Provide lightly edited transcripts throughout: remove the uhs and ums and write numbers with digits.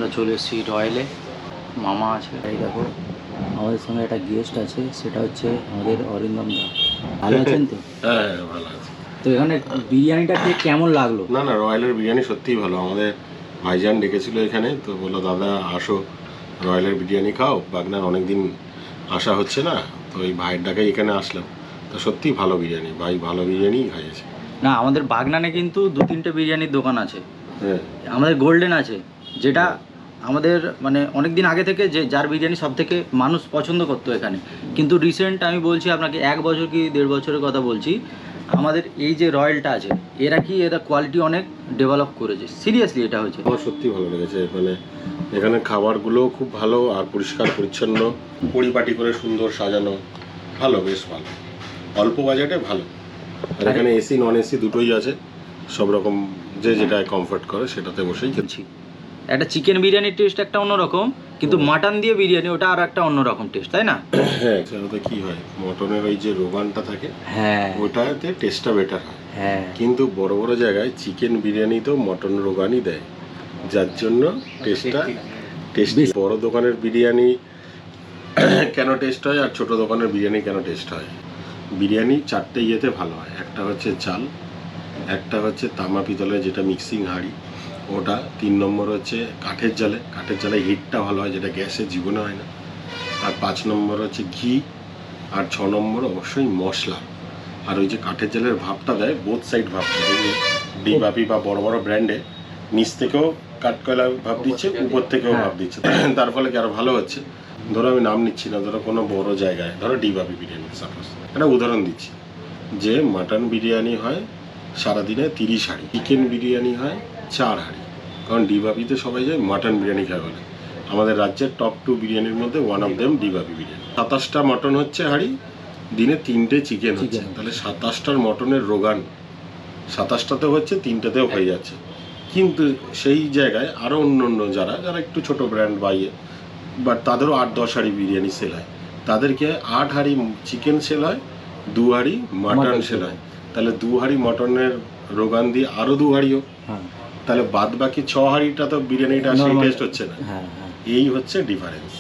আমরা চলে এসেছি রয়্যালে, মামা আছে। এই দেখো আমাদের সঙ্গে একটা গেস্ট আছে, সেটা হচ্ছে আমাদের অরিন্দম দা। ভালো আছেন তো? হ্যাঁ ভালো আছে। তো এখানে বিরিয়ানিটা খেয়ে কেমন লাগলো? না রয়্যালের বিরিয়ানি সত্যিই ভালো। আমাদের ভাইজান ডেকেছিল এখানে, তো বললো দাদা আসো রয়্যালের বিরিয়ানি খাও, বাগনার অনেকদিন আসা হচ্ছে না, তো এই ভাইয়ের ডাকে এখানে আসলাম। তো সত্যিই ভালো বিরিয়ানি, ভাই ভালো বিরিয়ানি খাইয়েছে। না, আমাদের বাগনানে কিন্তু 2-3টে বিরিয়ানির দোকান আছে। হ্যাঁ, আমাদের গোল্ডেন আছে, যেটা আমাদের মানে অনেক দিন আগে থেকে যে যার বিরিয়ানি সব থেকে মানুষ পছন্দ করতো এখানে। কিন্তু রিসেন্ট আমি বলছি আপনাকে 1 বছর কি 1.5 বছরের কথা বলছি, আমাদের এই যে রয়্যালটা আছে এরা কোয়ালিটি অনেক ডেভেলপ করেছে। সিরিয়াসলি এটা হয়েছে, আমার সত্যি ভালো লেগেছে। মানে এখানে খাবারগুলোও খুব ভালো, আর পরিষ্কার পরিচ্ছন্ন, পরিপাটি করে সুন্দর সাজানো, ভালো, বেশ ভালো, অল্প বাজেটে ভালো। আর এখানে এসি নন এসি দুটোই আছে, সব রকম যে যেটা কমফর্ট করে সেটাতে বসেই খেয়েছি। একটা চিকেন বিরিয়ানির টেস্ট একটা অন্যরকম, কিন্তু মাটন দিয়ে বিরিয়ানি ওটা আর একটা অন্যরকম টেস্ট, তাই না? হ্যাঁ, সেটাতে কি হয়, মটনের ওই যে রোগানটা থাকে, হ্যাঁ, ওটাতে টেস্টটা বেটার হয়। হ্যাঁ, কিন্তু বড় বড় জায়গায় চিকেন বিরিয়ানি তো মটন রোগানই দেয়, যার জন্য টেস্টটা বড় দোকানের বিরিয়ানি কেন টেস্ট হয় আর ছোট দোকানের বিরিয়ানি কেন টেস্ট হয়? বিরিয়ানি 4টে ইয়েতে ভালো হয়। একটা হচ্ছে চাল, একটা হচ্ছে তামা পিতলের যেটা মিক্সিং হাঁড়ি ওটা, 3 নম্বর হচ্ছে কাঠের জালে হিটটা ভালো হয়, যেটা গ্যাসে জীবনে হয় না। আর 5 নম্বর হচ্ছে ঘি, আর 6 নম্বর অবশ্যই মশলা। আর ওই যে কাঠের জালের ভাবটা দেয়, বোথ সাইড ভাবটা, ডিবাপি বা বড় বড় ব্র্যান্ডে নিচ থেকেও কাঠকয়লা ভাব দিচ্ছে, উপর থেকেও ভাব দিচ্ছে, তার ফলে কি আরো ভালো হচ্ছে। ধরো আমি নাম নিচ্ছি না, ধরো কোনো বড় জায়গায়, ধরো ডিবাপি বিরিয়ানি সাপোজ, একটা উদাহরণ দিচ্ছি, যে মাটন বিরিয়ানি হয় সারাদিনে 30 হাঁড়ি, চিকেন বিরিয়ানি হয় 4 হাঁড়ি, কারণ ডিবাপিতে সবাই যায় মাটন বিরিয়ানি খায় বলে। আমাদের রাজ্যের টপ 2 বিরিয়ানির মধ্যে one of them D Bapi biryani. 27টা মটন হচ্ছে হাঁড়ি, দিনে 3টে চিকেন হচ্ছে, তাহলে 27টার মটনের রোগান 27টাতেও হচ্ছে, 3টেতেও হয়ে যাচ্ছে। কিন্তু সেই জায়গায় আরও অন্য যারা একটু ছোট ব্র্যান্ড বাইয়ে, বাট তাদেরও 8-10 হাঁড়ি বিরিয়ানি সেল হয়, তাদেরকে 8 হাঁড়ি চিকেন সেল হয়, 2 হাঁড়ি মাটন সেল হয়। তাহলে 2 হাঁড়ি মটনের রোগান দিয়ে আরও 2 হাঁড়িও, তাহলে বাদ বাকি 6 হাঁড়িটা তো বিরিয়ানিটা সেই টেস্ট হচ্ছে না। এই হচ্ছে ডিফারেন্স।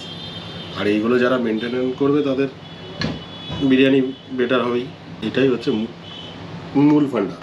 আর এইগুলো যারা মেনটেন করবে তাদের বিরিয়ানি বেটার হবেই, এটাই হচ্ছে মূল ফান্ডা।